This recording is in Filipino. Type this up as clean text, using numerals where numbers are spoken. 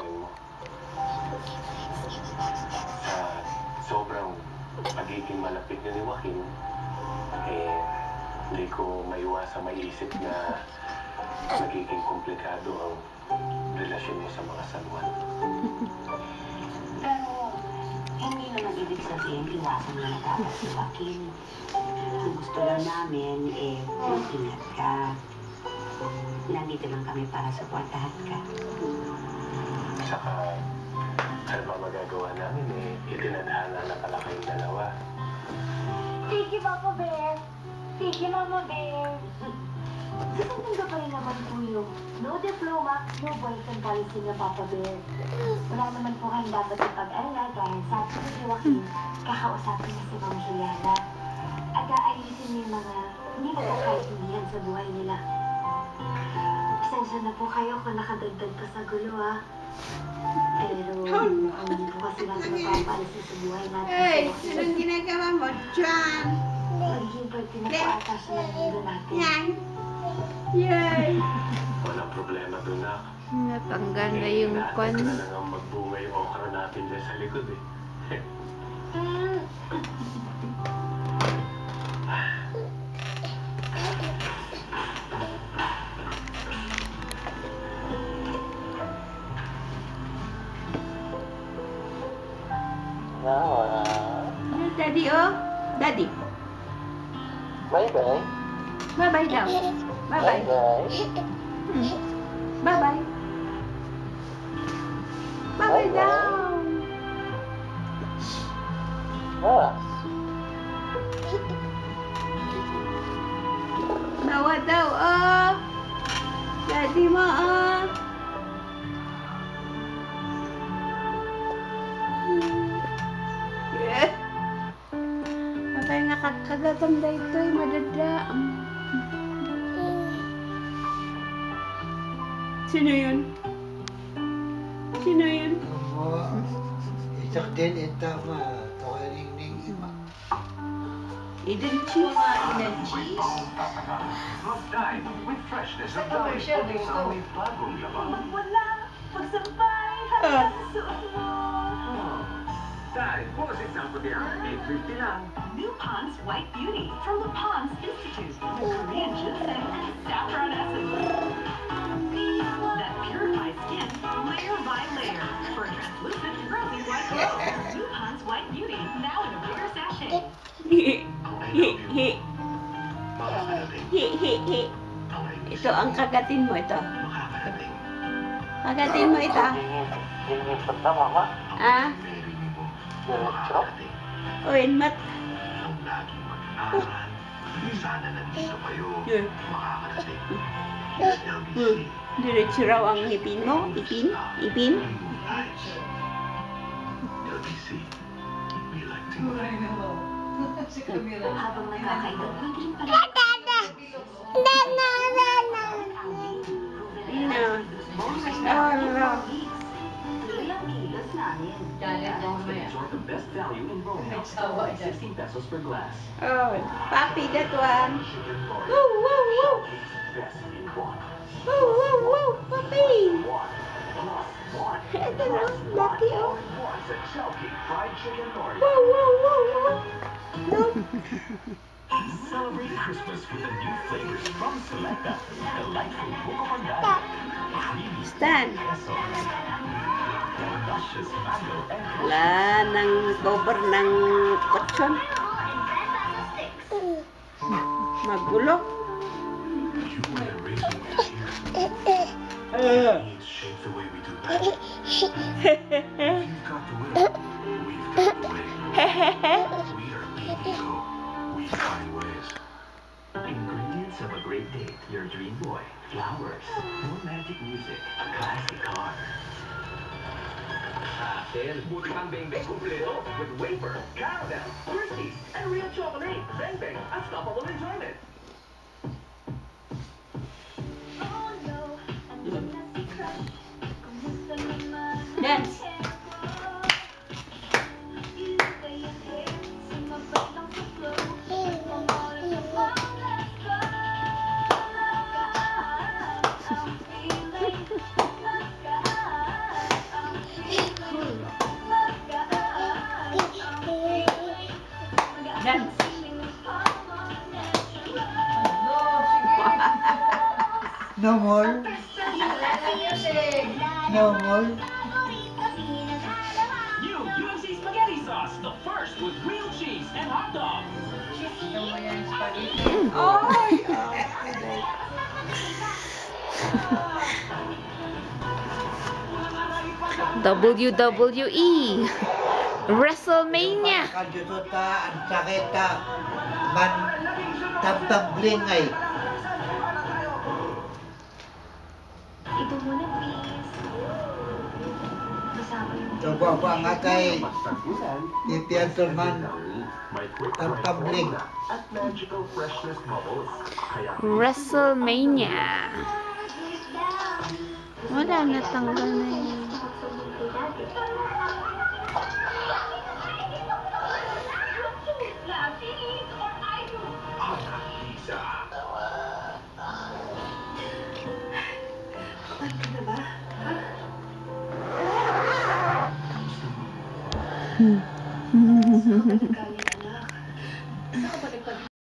mo. Sa sobrang pagiging malapit niyo ni Joaquin, hindi ko maiwasang maiisip na nagiging komplikado ang relasyon mo sa mga San Juan. Pero, hindi naman ibig sabihin iwasan mo na dapat si Joaquin. Ang gusto lang namin, mag-ingat ka. Nandito lang kami para supportahan ka. Saka, ano ba magagawa namin itinadhana na pala kayong dalawa. Thank you, Papa Bear. Thank you, Mama Bear. Ganun ka pa rin naman po yung no diploma, no boyfriend policy ng Papa Bear. Wala naman po kayong dapat ipag-alala dahil sabi ko si Joaquin, kakausapin na si Ma'am Juliana. At aayusin niyo yung mga hindi magkakaintindihan sa buhay nila. Pasensya na po kayo kung nakadagdag pa sa gulo, ha. Pero, hindi po kasi natin mapapalisin sa buhay natin. Hey, anong ginagawa mo dyan? Magiging parte na po ata siya ng mundo natin. Yan. Yay! Walang problema doon na. Natanggal na yung kwan. Na lang ang magbungay okra natin dyan sa likod Daddy, oh. Daddy. Bye-bye. Bye-bye daw. Bye-bye. Bye-bye. Bye-bye daw. Nawa daw, oh. Daddy mo, oh. Kaya nga kagatanda ito ay madada. Sino yun? Sino yun? Itak din itama. Tawaring ning ima. Eden cheese. Eden cheese? Commercial dito. Magwala, magsampay, hanggang sa suot mo. Dahil, bukas example niya, 850 lang. New Pond's White Beauty from the Pond's Institute with Korean ginseng and saffron essence. That purifies skin layer by layer for a translucent, rosy white glow. New Pond's White Beauty now in a bigger sachet. Ito ang kagatin mo ito. Kagatin mo ito. Ah? Uy, mat. Sana nandito kayo makakarating. Diretso raw ang ngipin mo. Ipin? Ipin? LBC, we like to Habang nakakaidot, pwede rin pala. enjoy the best value in Roadhouse. 16 pesos per glass. Oh, papi, that one. Woo, woo, woo. Best in one. Woo, woo, woo, papi. Ito na, lucky, oh. It's a chunky fried chicken nori. Woo, woo, woo, woo. No. Celebrate Christmas with the new flavors from Selecta. Delightful Buko Pandan, creamy Stan. queso, luscious mango and Wala nang cover ng kutsyon. Magulo. You wear raisin here. Needs shape the way we do magic. If you've got the will, we've got the way. We are BBO. We find ways. Ingredients of a great date. Your dream boy. Flowers. More magic music. A classic car. Pastel. Buti pang beng-beng kumpleto with wafer, caramel, Christies, and real chocolate. Beng-beng. Unstoppable enjoyment. Dance. No more. New UFC spaghetti sauce, the first with real cheese and hot dogs. Gusto mo yung spaghetti? Ay! WWE WrestleMania. Kajututa, ang sakita, man, tamtambling ay. Ito muna, please. Kasama yung... Coba nga kay Pagtagulan, Tipian Turman, may quick tamtambling. at magical freshness bubbles. Kaya WrestleMania. Wala, natanggal na yun. Pizza. Ano na ba? Saan ka nagaling?